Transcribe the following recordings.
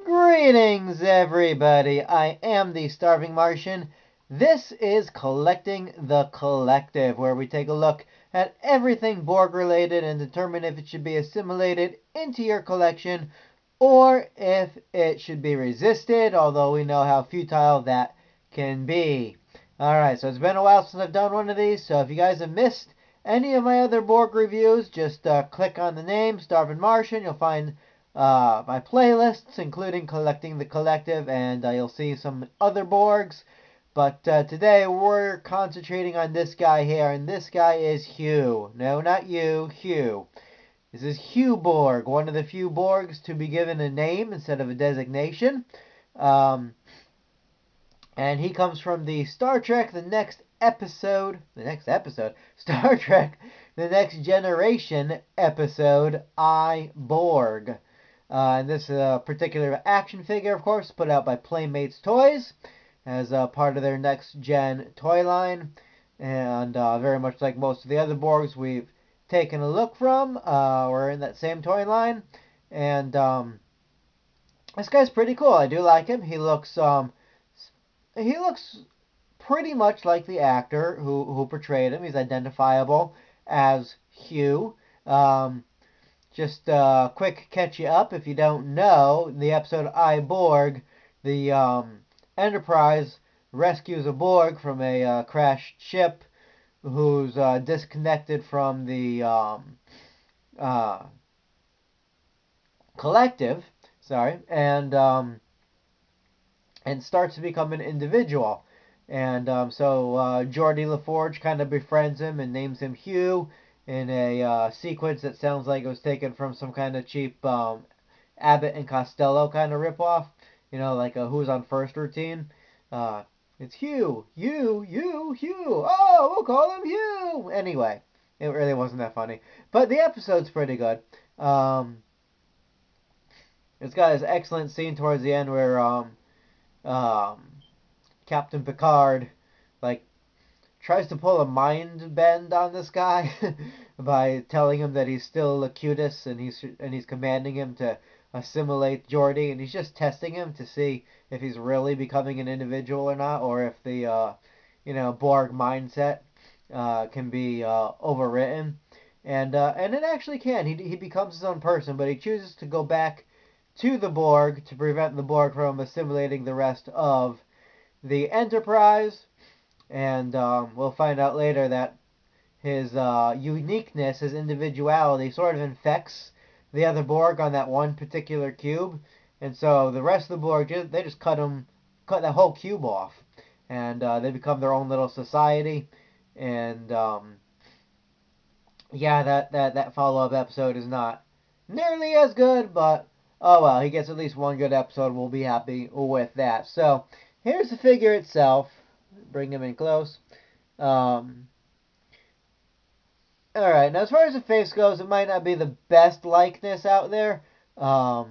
Greetings, everybody. I am the Starving Martian. This is Collecting the Collective, where we take a look at everything Borg related and determine if it should be assimilated into your collection or if it should be resisted, although we know how futile that can be. Alright, so it's been a while since I've done one of these, so if you guys have missed any of my other Borg reviews, just click on the name, Starving Martian. You'll find my playlists, including Collecting the Collective, and you'll see some other Borgs. But today we're concentrating on this guy here, and this guy is Hugh. No, not you, Hugh. This is Hugh Borg, one of the few Borgs to be given a name instead of a designation. And he comes from the Star Trek Star Trek The Next Generation episode, I, Borg. And this particular action figure, of course, put out by Playmates Toys as part of their Next Gen toy line. And very much like most of the other Borgs we've taken a look from, we're in that same toy line. And this guy's pretty cool. I do like him. He looks pretty much like the actor who portrayed him. He's identifiable as Hugh. Just quick catch you up if you don't know. In the episode I, Borg, the Enterprise rescues a Borg from a crashed ship who's disconnected from the collective. Sorry, and starts to become an individual. And so Geordi LaForge kind of befriends him and names him Hugh in a sequence that sounds like it was taken from some kind of cheap Abbott and Costello kind of ripoff. You know, like a Who's on First routine. It's Hugh, Hugh. Oh, we'll call him Hugh. Anyway, it really wasn't that funny. But the episode's pretty good. It's got this excellent scene towards the end where Captain Picard, like, tries to pull a mind bend on this guy by telling him that he's still Locutus and he's commanding him to assimilate Geordi, and he's just testing him to see if he's really becoming an individual or not, or if the Borg mindset can be overwritten, and it actually can. He becomes his own person, but he chooses to go back to the Borg to prevent the Borg from assimilating the rest of the Enterprise. And we'll find out later that his uniqueness, his individuality, sort of infects the other Borg on that one particular cube. And so the rest of the Borg, they just cut that whole cube off. And they become their own little society. And yeah, that follow-up episode is not nearly as good, but oh well, he gets at least one good episode. We'll be happy with that. So here's the figure itself. Bring him in close. Alright, now as far as the face goes, it might not be the best likeness out there. But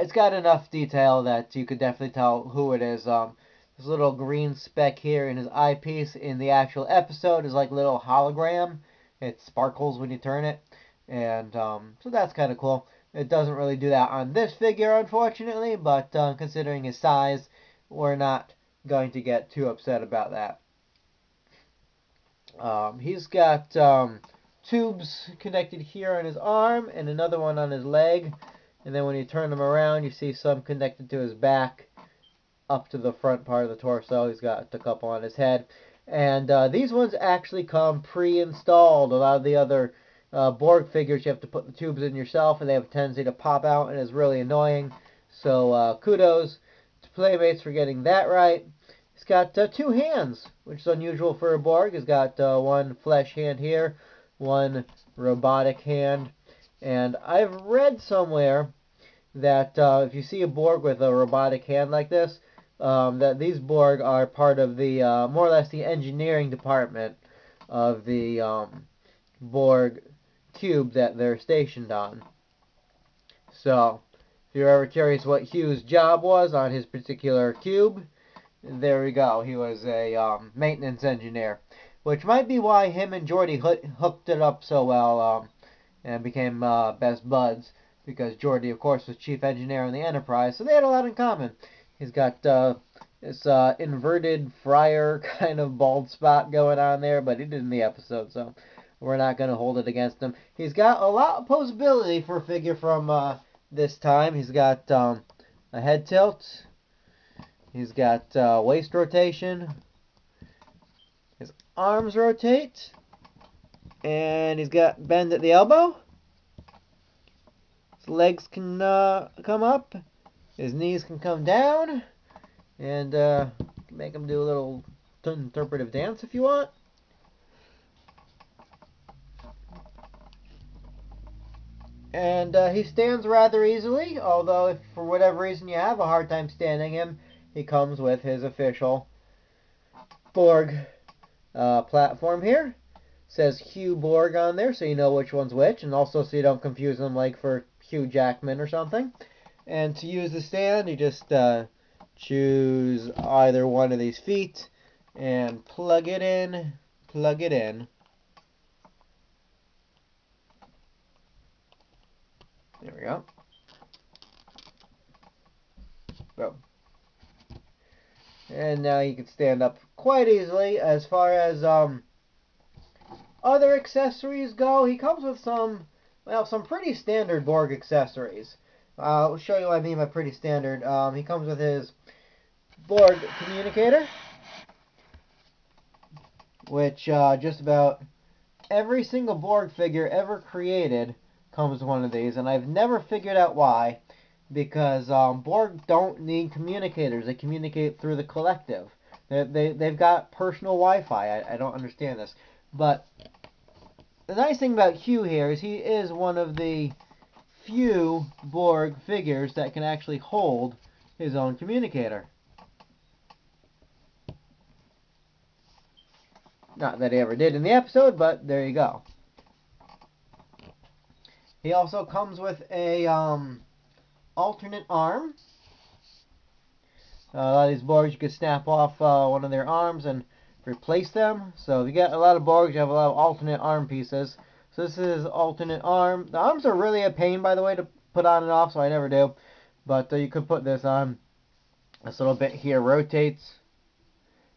it's got enough detail that you could definitely tell who it is. This little green speck here in his eyepiece in the actual episode is like a little hologram. It sparkles when you turn it. And so that's kind of cool. It doesn't really do that on this figure, unfortunately, but considering his size, we're not going to get too upset about that. He's got tubes connected here on his arm and another one on his leg. And then when you turn him around, you see some connected to his back up to the front part of the torso. He's got a couple on his head. And these ones actually come pre-installed. A lot of the other Borg figures, you have to put the tubes in yourself, and they have a tendency to pop out, and it's really annoying. So kudos to Playmates for getting that right. He's got two hands, which is unusual for a Borg. He's got one flesh hand here, one robotic hand. And I've read somewhere that if you see a Borg with a robotic hand like this, that these Borg are part of the, more or less the engineering department of the Borg cube that they're stationed on. So, if you're ever curious what Hugh's job was on his particular cube, there we go. He was a maintenance engineer, which might be why him and Geordi hooked it up so well and became best buds. because Geordi, of course, was chief engineer on the Enterprise, so they had a lot in common. He's got this inverted friar kind of bald spot going on there, but he did in the episode, so we're not going to hold it against him. He's got a lot of posability for a figure from this time. He's got a head tilt. He's got waist rotation. His arms rotate. And he's got bend at the elbow. His legs can come up. His knees can come down. And make him do a little interpretive dance if you want. And he stands rather easily, although if for whatever reason you have a hard time standing him, he comes with his official Borg platform here. Says Hugh Borg on there, so you know which one's which, and also so you don't confuse them like for Hugh Jackman or something. And to use the stand, you just choose either one of these feet and plug it in, plug it in. There we go. Boom. And now you can stand up quite easily. As far as other accessories go, he comes with some pretty standard Borg accessories. I'll show you what I mean by pretty standard. He comes with his Borg communicator, which just about every single Borg figure ever created comes with one of these, and I've never figured out why, because Borg don't need communicators. They communicate through the collective. They've got personal Wi-Fi. I don't understand this. But the nice thing about Hugh here is he is one of the few Borg figures that can actually hold his own communicator. Not that he ever did in the episode, but there you go. He also comes with a alternate arm. A lot of these Borgs you could snap off one of their arms and replace them. So if you get a lot of Borgs, you have a lot of alternate arm pieces. So this is alternate arm. The arms are really a pain, by the way, to put on and off, so I never do. But you could put this on. This little bit here rotates.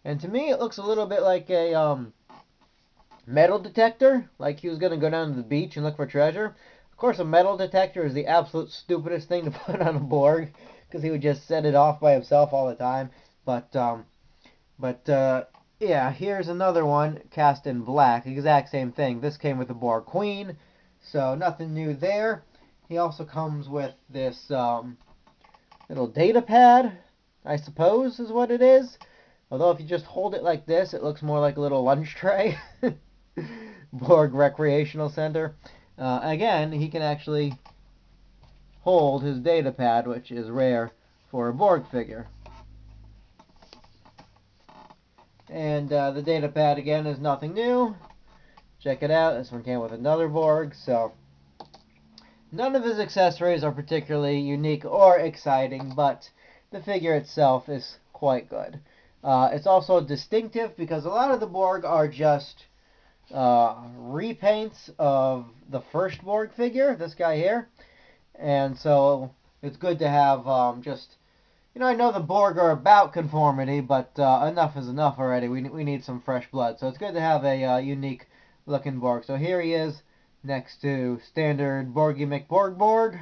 And to me, it looks a little bit like a metal detector. Like he was going to go down to the beach and look for treasure. Of course, a metal detector is the absolute stupidest thing to put on a Borg, because he would just set it off by himself all the time. But yeah, here's another one cast in black. Exact same thing. This came with the Borg Queen, so nothing new there. He also comes with this little data pad, I suppose is what it is. Although if you just hold it like this, it looks more like a little lunch tray. Borg Recreational Center. Again, he can actually hold his data pad, which is rare for a Borg figure. And the data pad, again, is nothing new. Check it out. This one came with another Borg, so none of his accessories are particularly unique or exciting, but the figure itself is quite good. It's also distinctive because a lot of the Borg are just repaints of the first Borg figure, this guy here. And so it's good to have just, I know the Borg are about conformity, but enough is enough already. We need some fresh blood. So it's good to have a unique looking Borg. So here he is next to standard Borgy McBorg.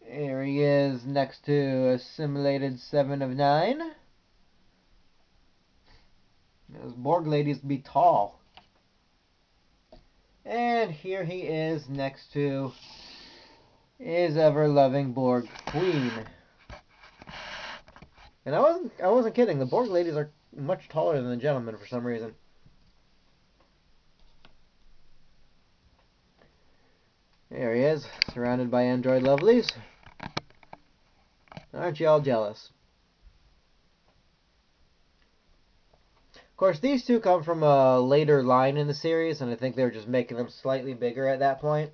Here he is next to a simulated 7 of 9. Those Borg ladies be tall. And here he is next to his ever-loving Borg Queen. And I wasn't kidding. The Borg ladies are much taller than the gentlemen for some reason. There he is, surrounded by android lovelies. Aren't you all jealous? Of course, these two come from a later line in the series, and I think they were just making them slightly bigger at that point.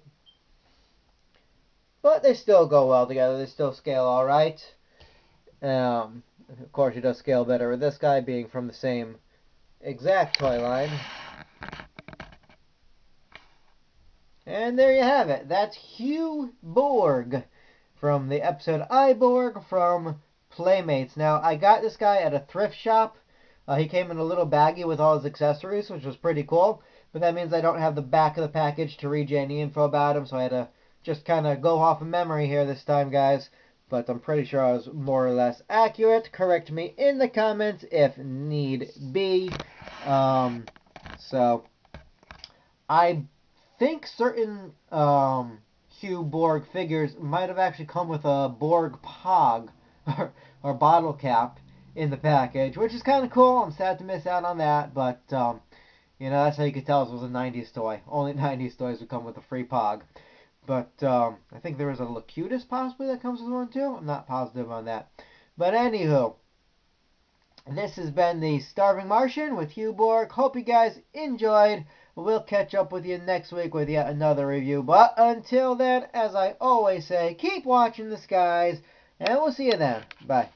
But they still go well together. They still scale alright. Of course, he does scale better with this guy being from the same exact toy line. And there you have it. That's Hugh Borg from the episode I, Borg from Playmates. Now, I got this guy at a thrift shop. He came in a little baggie with all his accessories, which was pretty cool. But that means I don't have the back of the package to read you any info about him, so I had to just kind of go off of memory here this time, guys. But I'm pretty sure I was more or less accurate. Correct me in the comments if need be. So, I think certain Hugh Borg figures might have actually come with a Borg Pog or bottle cap in the package, which is kind of cool. I'm sad to miss out on that, but you know, that's how you could tell this was a 90s toy. Only 90s toys would come with a free Pog. But I think there was a Locutus possibly that comes with one too. I'm not positive on that. But anywho, this has been the Starving Martian with Hugh Borg. Hope you guys enjoyed. We'll catch up with you next week with yet another review. But until then, as I always say, keep watching the skies, and we'll see you then. Bye.